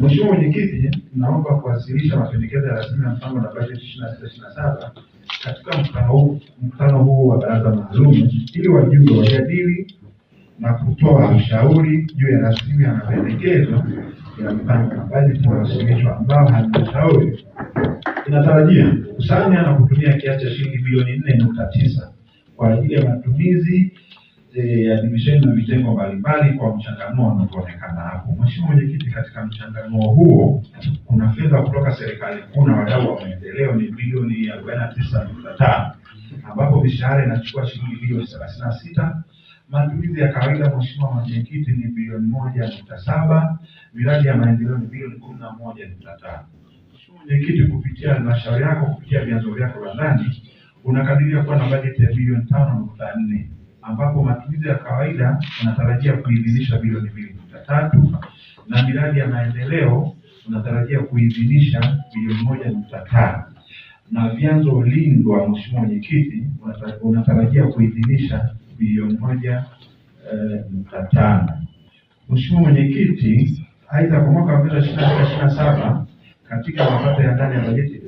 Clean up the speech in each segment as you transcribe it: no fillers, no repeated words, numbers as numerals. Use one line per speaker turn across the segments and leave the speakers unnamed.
Mheshimiwa Mwenyekiti, naomba kuwasilisha mapendekezo ya rasimu ya mpango na bajeti 26/27 katika mkutano huu wa baraza maalum ili wajumbe wajadili na kutoa ushauri juu ya rasimu ya mapendekezo ya mpango na bajeti iliyowasilishwa, ambao halmashauri inatarajia kukusanya na kutumia kiasi cha shilingi bilioni 4.9 kwa ajili ya matumizi ya divisheni na vitengo mbalimbali kwa mchanganuo unavyoonekana hapo. Mheshimiwa Mwenyekiti, katika mchanganuo huo kuna fedha kutoka serikali kuu na wadau wa maendeleo ni bilioni 49.5, ambapo mishahara inachukua shilingi bilioni 36. Matumizi ya kawaida Mheshimiwa Mwenyekiti ni bilioni 1.7, miradi ya maendeleo ni bilioni 11.5. Mheshimiwa Mwenyekiti, kupitia halmashauri yako, kupitia vyanzo vyako vya ndani, unakadiria kuwa na bajeti ya bilioni 5.4, ambapo matumizi ya kawaida unatarajia kuidhinisha bilioni 2.3 na miradi ya maendeleo unatarajia kuidhinisha bilioni 1.5 na vyanzo lindwa Mheshimiwa Mwenyekiti unatarajia kuidhinisha bilioni 1.5. Mheshimiwa Mwenyekiti, aidha kwa mwaka wa fedha 26/27 katika mapato ya ndani ya bajeti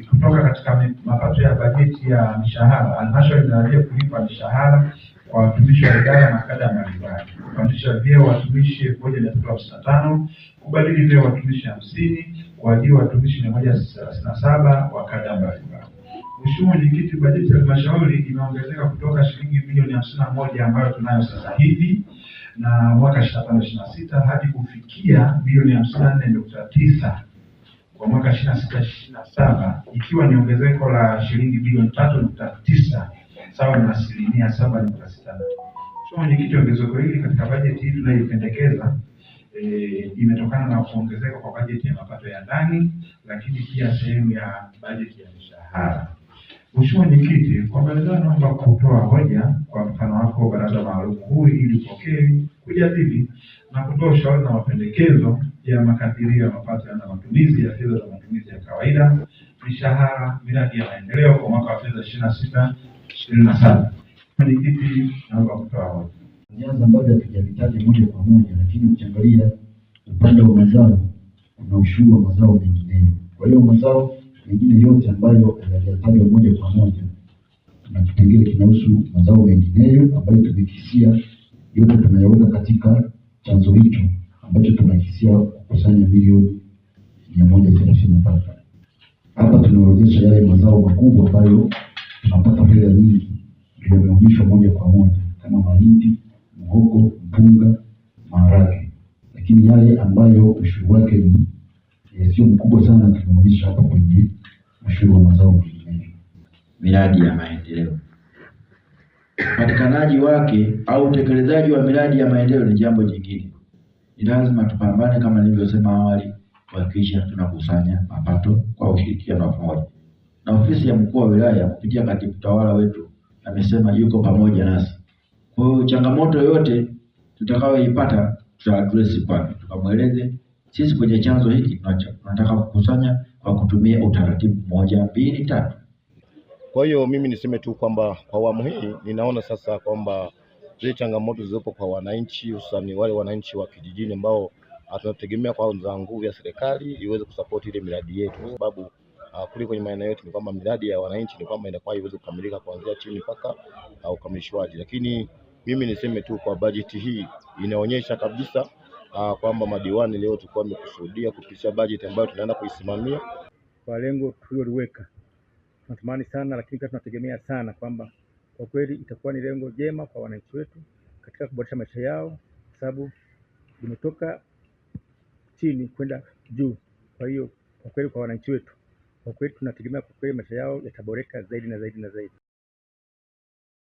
kutoka katika mapato ya bajeti ya mishahara, halmashauri inatarajia kulipa mishahara kwa watumishi wa idara na kada mbalimbali, kupandisha vyeo watumishi 1355, kubadili vyeo watumishi 50, kuajiri watumishi 137 wa kada mbalimbali. Mheshimiwa Mwenyekiti, bajeti ya halmashauri imeongezeka kutoka shilingi bilioni 51 ambayo tunayo sasa hivi na mwaka 25/26 hadi kufikia bilioni 54.9 kwa mwaka 26/27, ikiwa ni ongezeko la shilingi bilioni 3.9 sawa na 7.6. Mheshimiwa Mwenyekiti, ongezeko hili katika bajeti hii tunayoipendekeza imetokana na kuongezeka kwa bajeti ya mapato ya ndani, lakini pia sehemu ya bajeti ya mishahara. Mheshimiwa Mwenyekiti, kwa maelezo naomba kutoa hoja kwa mfano wako baraza maalum huu ili upokee, kujadili na kutoa ushauri na mapendekezo ya makadirio ya mapato na matumizi ya fedha za matumizi ya kawaida, mishahara, miradi ya maendeleo kwa mwaka wa fedha 26/27. Mwenyekiti, naomba kutoa hoja.
Vyanzo ambavyo hatujavitaja moja kwa moja, lakini ukiangalia upande wa mazao kuna ushuru wa mazao mengineyo. Kwa hiyo mazao mengine yote ambayo hayajatajwa moja kwa moja, na kipengele kinahusu mazao mengineyo ambayo tumekisia yote tunayaweka katika chanzo hicho ambacho tunakisia kukusanya bilioni 133. Hapa tunaorodhesha yale mazao makubwa ambayo tunapata fedha nyingi, ndio yameonyeshwa moja kwa moja kama mahindi, muhogo, mpunga, maharage. Lakini yale ambayo ushuru wake ni sio mkubwa sana tunaonyesha hapa kwenye ushuru wa mazao mengine.
Miradi ya maendeleo, upatikanaji wake au utekelezaji wa miradi ya maendeleo ni jambo jingine. Ni lazima tupambane kama nilivyosema awali kuhakikisha tunakusanya mapato kwa ushirikiano wa pamoja. Na ofisi ya mkuu wa wilaya kupitia katibu tawala wetu amesema yuko pamoja nasi. Kwa hiyo changamoto yote tutakayoipata tutaaddress kwake, tukamweleze sisi kwenye chanzo hiki tunataka kukusanya kwa kutumia utaratibu 1, 2, 3.
Kwa hiyo mimi niseme tu kwamba kwa awamu hii ninaona sasa kwamba zile changamoto zilizopo kwa wananchi, hususan wale wananchi wa kijijini ambao tunategemea kwa nguvu ya serikali iweze kusupport ile miradi yetu, kwa sababu kule kwenye maeneo yetu ni kwamba miradi ya wananchi ni kwamba inakuwa iweze kukamilika kuanzia chini mpaka ukamilishwaji. Lakini mimi niseme tu kwa bajeti hii inaonyesha kabisa kwamba madiwani leo tulikuwa tumekusudia kupitisha bajeti ambayo tunaenda kuisimamia
kwa lengo tuliloliweka. Tunatamani sana, lakini pia tunategemea sana kwamba kwa kweli itakuwa ni lengo jema kwa wananchi wetu katika kuboresha maisha yao, kwa sababu limetoka chini kwenda juu. Kwa hiyo kwa kweli kwa wananchi wetu, kwa kweli tunategemea kwa kweli maisha yao yataboreka zaidi na zaidi na zaidi.